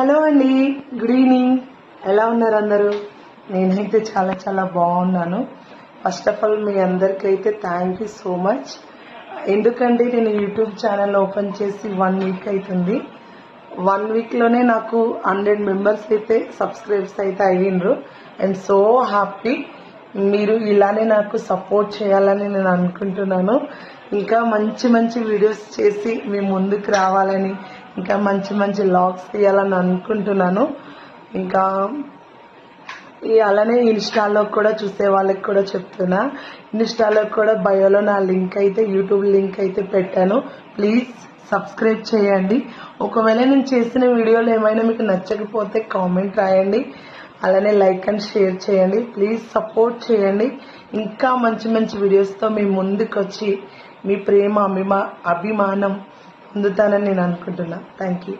Hello అండి, good evening. ఎలా ఉన్నారు అందరూ? నేనైతే చాలా చాలా బాగున్నాను. ఫస్ట్ ఆఫ్ ఆల్ మీ అందరికైతే థ్యాంక్ యూ సో మచ్. ఎందుకంటే నేను యూట్యూబ్ ఛానల్ ఓపెన్ చేసి 1 వీక్ అవుతుంది. 1 వీక్లోనే నాకు 100 మెంబర్స్ అయితే సబ్స్క్రైబ్స్ అయితే అయ్యిండ్రు. And so happy. మీరు ఇలానే నాకు సపోర్ట్ చేయాలని నేను అనుకుంటున్నాను. ఇంకా మంచి మంచి వీడియోస్ చేసి మీ ముందుకు రావాలని, ఇంకా మంచి మంచి వ్లాగ్స్ తీయాలని అనుకుంటున్నాను. ఇంకా అలానే ఇన్స్టాలో కూడా చూసే వాళ్ళకి కూడా చెప్తున్నా, ఇన్స్టాలో కూడా బయోలో నా లింక్ అయితే, యూట్యూబ్ లింక్ అయితే పెట్టాను. ప్లీజ్ సబ్స్క్రైబ్ చేయండి. ఒకవేళ నేను చేసిన వీడియోలు ఏమైనా మీకు నచ్చకపోతే కామెంట్ రాయండి. అలానే లైక్ అండ్ షేర్ చేయండి. ప్లీజ్ సపోర్ట్ చేయండి. ఇంకా మంచి మంచి వీడియోస్తో మీ ముందుకు వచ్చి మీ ప్రేమ అభిమానం పొందుతానని నేను అనుకుంటున్నా. Thank you.